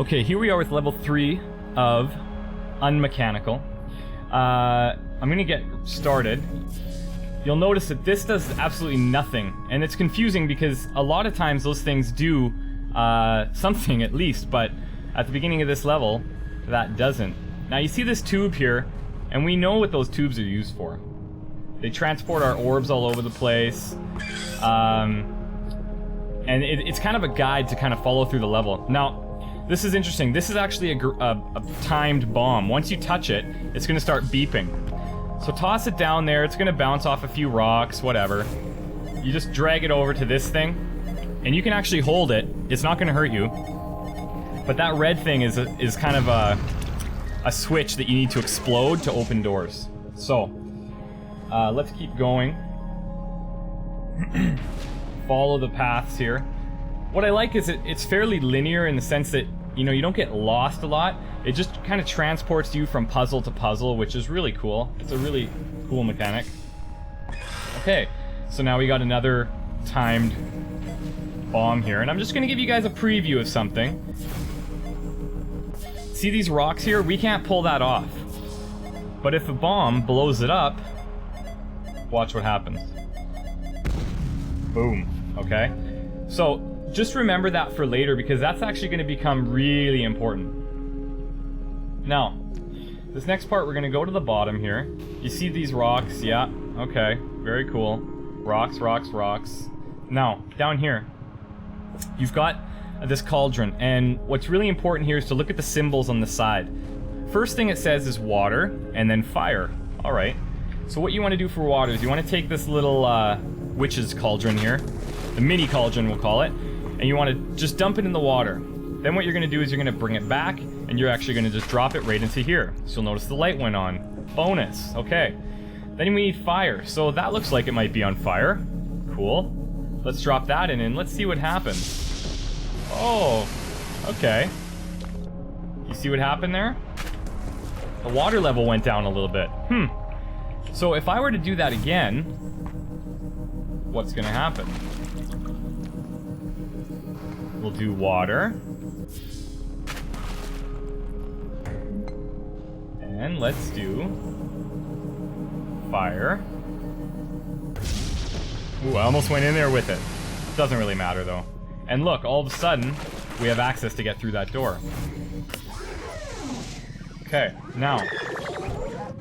Okay, here we are with level 3 of Unmechanical. I'm gonna get started. You'll notice that this does absolutely nothing, and it's confusing because a lot of times those things do something at least, but at the beginning of this level, that doesn't. Now you see this tube here, and we know what those tubes are used for. They transport our orbs all over the place, and it's kind of a guide to kind of follow through the level. Now, this is interesting. This is actually a timed bomb. Once you touch it, it's going to start beeping. So toss it down there. It's going to bounce off a few rocks, whatever. You just drag it over to this thing, and you can actually hold it. It's not going to hurt you. But that red thing is kind of a switch that you need to explode to open doors. So, let's keep going. Follow the paths here. What I like is it's fairly linear in the sense that, you know, you don't get lost a lot. It just kind of transports you from puzzle to puzzle, which is really cool. It's a really cool mechanic. Okay, so now we got another timed bomb here, and I'm just gonna give you guys a preview of something. See these rocks here? We can't pull that off. But if a bomb blows it up, watch what happens. Boom, okay? So, just remember that for later, because that's actually going to become really important. Now, this next part, we're going to go to the bottom here. You see these rocks? Yeah, okay, very cool. Rocks, rocks, rocks. Now, down here, you've got this cauldron, and what's really important here is to look at the symbols on the side. First thing it says is water, and then fire. Alright, so what you want to do for water is you want to take this little witch's cauldron here, the mini cauldron we'll call it, and you want to just dump it in the water. Then what you're going to do is you're going to bring it back, and you're actually going to just drop it right into here. So you'll notice the light went on. Bonus. Okay. Then we need fire. So that looks like it might be on fire. Cool. Let's drop that in, and let's see what happens. Oh, okay. You see what happened there? The water level went down a little bit. So if I were to do that again, what's going to happen? We'll do water. And let's do fire. Ooh, I almost went in there with it. Doesn't really matter though. And look, all of a sudden, we have access to get through that door. Okay, now,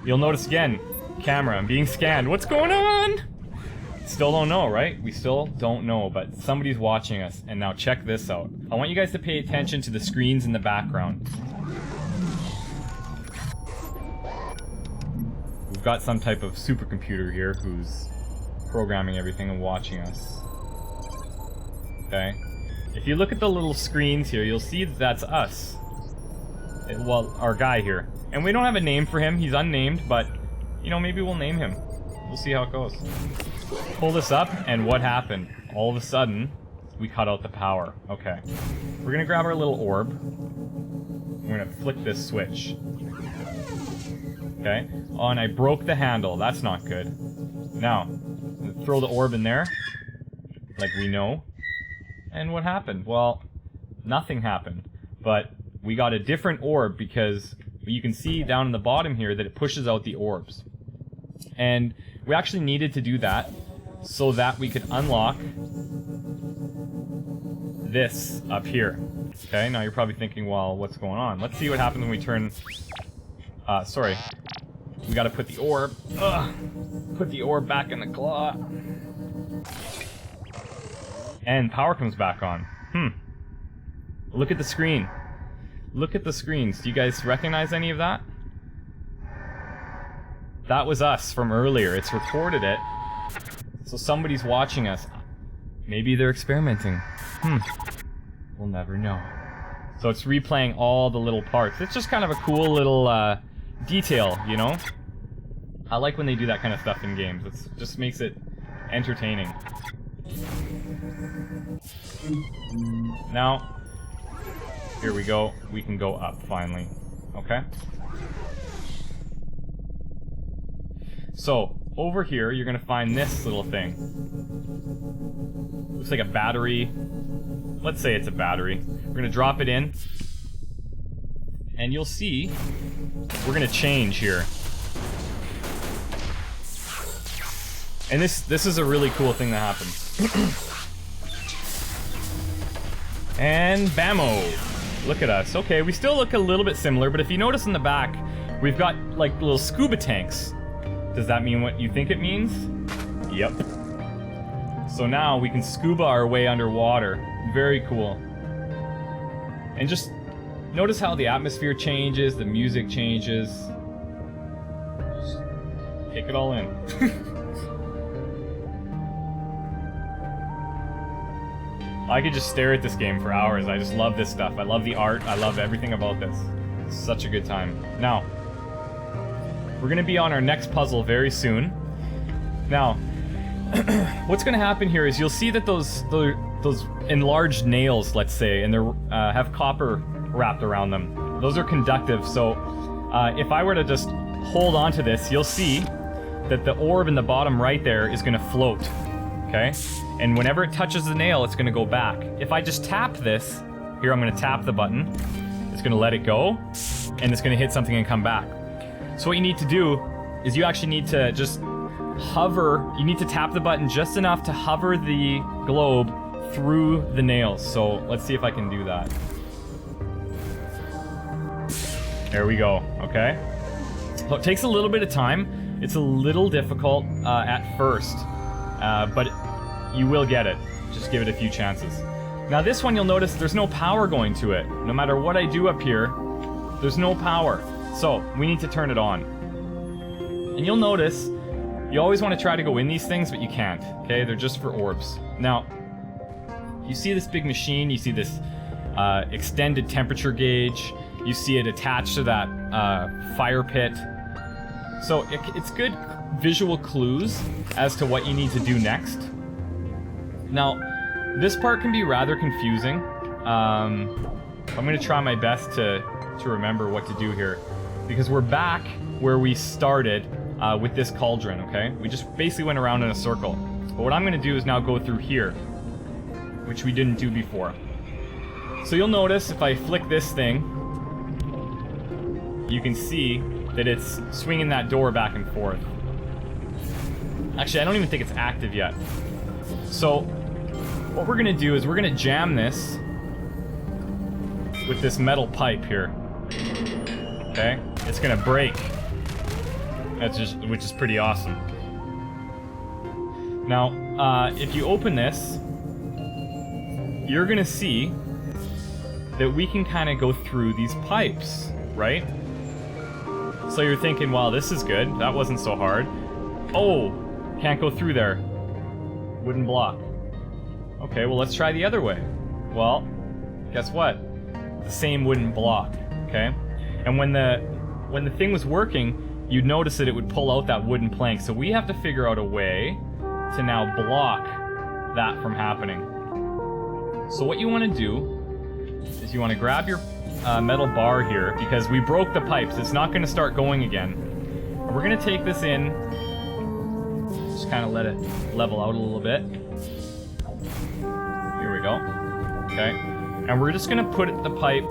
you'll notice again, camera, I'm being scanned. What's going on? Still don't know, right? We still don't know, but somebody's watching us. And now check this out. I want you guys to pay attention to the screens in the background. We've got some type of supercomputer here who's programming everything and watching us. Okay? If you look at the little screens here, you'll see that that's us. Well, our guy here. And we don't have a name for him. He's unnamed, but, you know, maybe we'll name him. We'll see how it goes. Pull this up, and what happened? All of a sudden, we cut out the power. Okay. We're gonna grab our little orb. We're gonna flick this switch. Okay. Oh, and I broke the handle. That's not good. Now, throw the orb in there, like we know. And what happened? Well, nothing happened. But we got a different orb because you can see down in the bottom here that it pushes out the orbs. And we actually needed to do that so that we could unlock this up here. Okay, now you're probably thinking, well, what's going on? Let's see what happens when we turn... sorry. We gotta put the orb... put the orb back in the claw. And power comes back on. Look at the screen. Look at the screens. Do you guys recognize any of that? That was us from earlier. It's recorded it. So somebody's watching us. Maybe they're experimenting. We'll never know. So it's replaying all the little parts. It's just kind of a cool little detail, you know? I like when they do that kind of stuff in games. It just makes it entertaining. Now, here we go. We can go up, finally. Okay? So, over here, you're gonna find this little thing. Looks like a battery. Let's say it's a battery. We're gonna drop it in. And you'll see, we're gonna change here. And this is a really cool thing that happens. And bammo! Look at us. Okay, we still look a little bit similar, but if you notice in the back, we've got like little scuba tanks. Does that mean what you think it means? Yep. So now we can scuba our way underwater. Very cool. And just notice how the atmosphere changes, the music changes. Just take it all in. I could just stare at this game for hours. I just love this stuff. I love the art. I love everything about this. It's such a good time. Now, we're gonna be on our next puzzle very soon. Now, what's gonna happen here is you'll see that those enlarged nails, let's say, and they have copper wrapped around them. Those are conductive, so if I were to just hold on to this, you'll see that the orb in the bottom right there is gonna float, okay? And whenever it touches the nail, it's gonna go back. If I just tap this, here I'm gonna tap the button, it's gonna let it go, and it's gonna hit something and come back. So what you need to do is you actually need to just hover, you need to tap the button just enough to hover the globe through the nails. So let's see if I can do that. There we go, okay? So it takes a little bit of time. It's a little difficult at first, but you will get it. Just give it a few chances. Now this one, you'll notice there's no power going to it. No matter what I do up here, there's no power. So we need to turn it on. And you'll notice you always want to try to go in these things, but you can't, okay? They're just for orbs. Now, you see this big machine, you see this extended temperature gauge, you see it attached to that fire pit. So it's good visual clues as to what you need to do next. Now, this part can be rather confusing. I'm going to try my best to remember what to do here, because we're back where we started with this cauldron, okay? We just basically went around in a circle. But what I'm going to do is now go through here, which we didn't do before. So you'll notice if I flick this thing, you can see that it's swinging that door back and forth. Actually, I don't even think it's active yet. So what we're gonna do is we're gonna jam this with this metal pipe here. Okay? It's gonna break. Which is pretty awesome. Now, if you open this, you're gonna see that we can kind of go through these pipes, right? So you're thinking, wow, this is good. That wasn't so hard. Oh, can't go through there. Wooden block. Okay, well, let's try the other way. Well, guess what? The same wooden block, okay? And when the thing was working, you'd notice that it would pull out that wooden plank. So we have to figure out a way to now block that from happening. So what you want to do is you want to grab your metal bar here, because we broke the pipes. It's not going to start going again. And we're going to take this in, just kind of let it level out a little bit. Here we go. Okay. And we're just going to put the pipe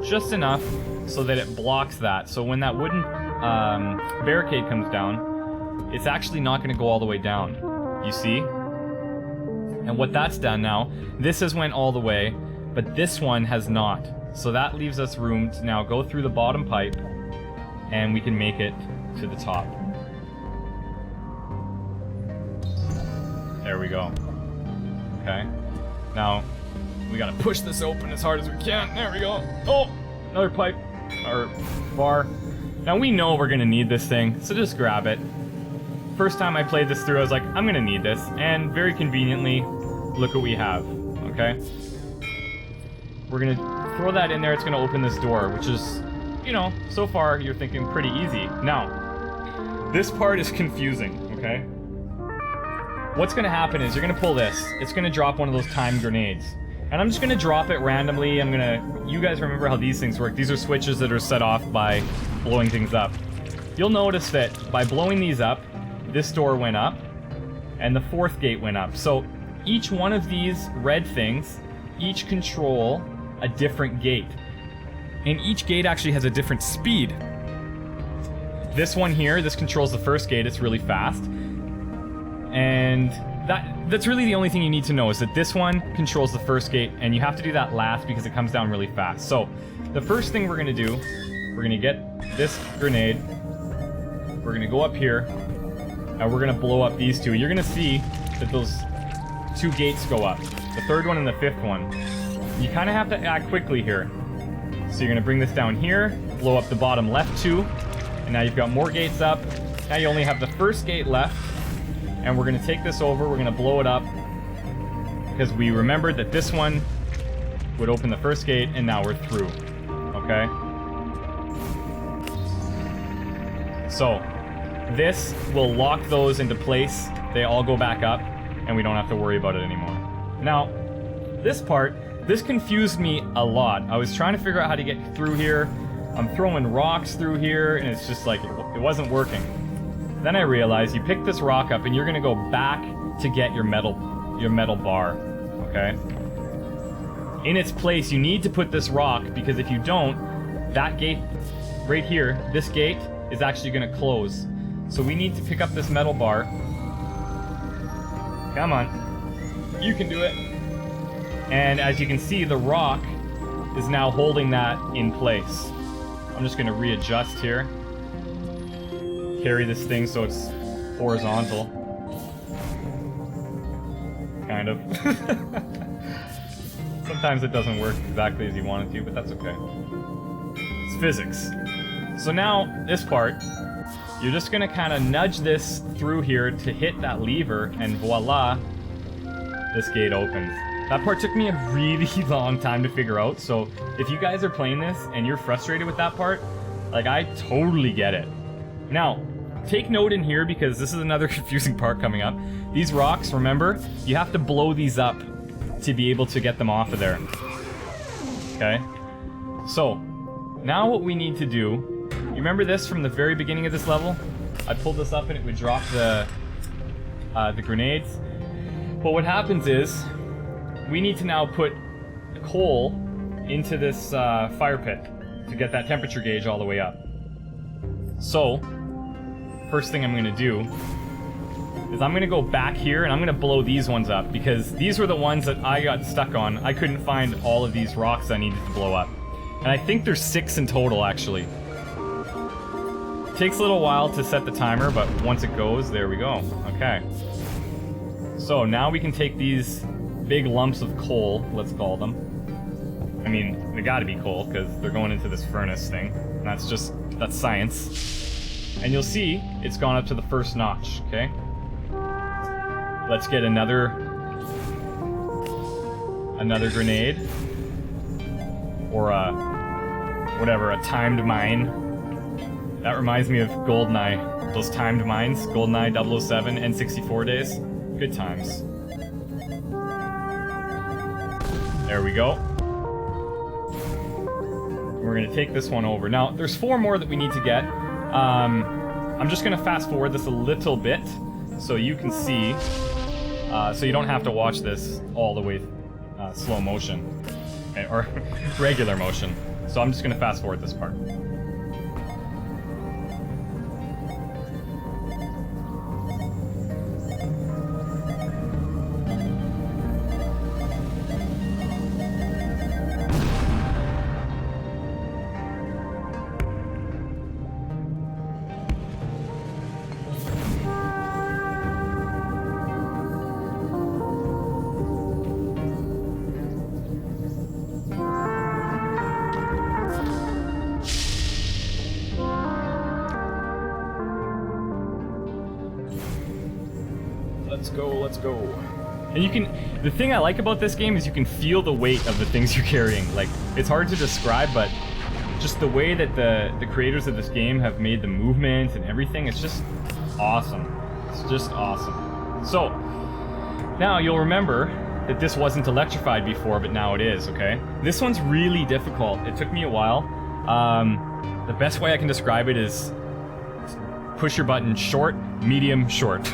just enough so that it blocks that. So when that wooden barricade comes down, it's actually not going to go all the way down. You see? And what that's done now, this has went all the way, but this one has not. So that leaves us room to now go through the bottom pipe, and we can make it to the top. There we go. Okay. Now, we gotta push this open as hard as we can. There we go. Oh! Another pipe. Or bar. Now we know we're gonna need this thing, so just grab it. First time I played this through, I was like, I'm gonna need this. And very conveniently, look what we have. Okay? We're gonna throw that in there. It's gonna open this door, which is, you know, so far you're thinking pretty easy. Now, this part is confusing, okay? What's gonna happen is you're gonna pull this. It's gonna drop one of those time grenades. And I'm just gonna drop it randomly. You guys remember how these things work. These are switches that are set off by blowing things up. You'll notice that by blowing these up, this door went up, and the fourth gate went up. So each one of these red things, each control a different gate. And each gate actually has a different speed. This one here, this controls the first gate, it's really fast. And that's really the only thing you need to know, is that this one controls the first gate, and you have to do that last because it comes down really fast. So, the first thing we're gonna do, we're gonna get this grenade, we're gonna go up here, and we're gonna blow up these two. You're gonna see that those two gates go up, the third one and the fifth one. You kind of have to act quickly here. So you're gonna bring this down here, blow up the bottom left two, and now you've got more gates up. Now you only have the first gate left, and we're gonna take this over, we're gonna blow it up, because we remembered that this one would open the first gate, and now we're through, okay? So, this will lock those into place, they all go back up, and we don't have to worry about it anymore. Now, this part, this confused me a lot. I was trying to figure out how to get through here. I'm throwing rocks through here, and it's just like, it wasn't working. Then I realized you pick this rock up, and you're gonna go back to get your metal bar, okay? In its place, you need to put this rock, because if you don't, that gate right here, this gate, is actually gonna close. So we need to pick up this metal bar. Come on. You can do it. And as you can see, the rock is now holding that in place. I'm just gonna readjust here. Carry this thing so it's horizontal. Kind of. Sometimes it doesn't work exactly as you want it to, but that's okay. It's physics. So now, this part, you're just gonna kind of nudge this through here to hit that lever, and voila, this gate opens. That part took me a really long time to figure out, so if you guys are playing this and you're frustrated with that part, like, I totally get it. Now, take note in here, because this is another confusing part coming up. These rocks, remember, you have to blow these up to be able to get them off of there. Okay? So, now what we need to do, you remember this from the very beginning of this level? I pulled this up and it would drop the grenades. But what happens is, we need to now put coal into this fire pit to get that temperature gauge all the way up. So, first thing I'm going to do is I'm going to go back here and I'm going to blow these ones up, because these were the ones that I got stuck on. I couldn't find all of these rocks I needed to blow up. And I think there's 6 in total, actually. It takes a little while to set the timer, but once it goes, there we go. Okay. So now we can take these big lumps of coal, let's call them. I mean, they gotta be coal, because they're going into this furnace thing. And that's science. And you'll see, it's gone up to the first notch, okay? Let's get another grenade. Or a timed mine. That reminds me of GoldenEye. Those timed mines, GoldenEye 007, N64 days. Good times. There we go. We're gonna take this one over. Now, there's 4 more that we need to get. I'm just gonna fast forward this a little bit so you can see, so you don't have to watch this all the way slow motion, or regular motion. So I'm just gonna fast forward this part. Let's go. And you can, the thing I like about this game is you can feel the weight of the things you're carrying. Like, it's hard to describe, but just the way that the creators of this game have made the movement and everything, it's just awesome. It's just awesome. So, now you'll remember that this wasn't electrified before, but now it is, okay? This one's really difficult. It took me a while. The best way I can describe it is push your button short, medium, short.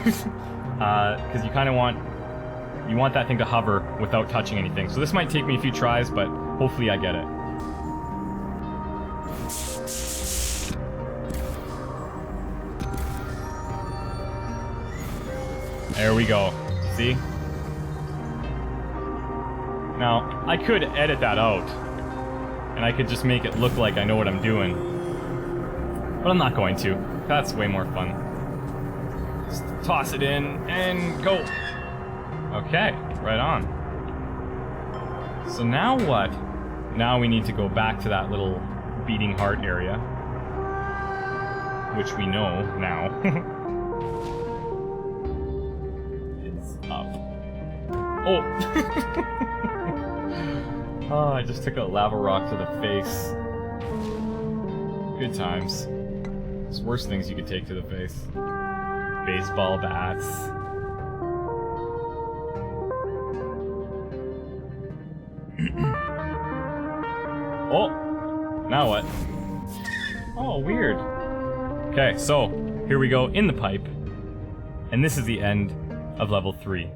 Because you kind of want that thing to hover without touching anything. So this might take me a few tries, but hopefully I get it. There we go. See? Now, I could edit that out. And I could just make it look like I know what I'm doing. But I'm not going to. That's way more fun. Just toss it in and go. Okay, right on. So now what? Now we need to go back to that little beating heart area. Which we know now. It's up. Oh! Oh, I just took a lava rock to the face. Good times. There's worse things you could take to the face. Baseball bats. Oh! Now what? Oh, weird. Okay, so here we go in the pipe. And this is the end of level 3.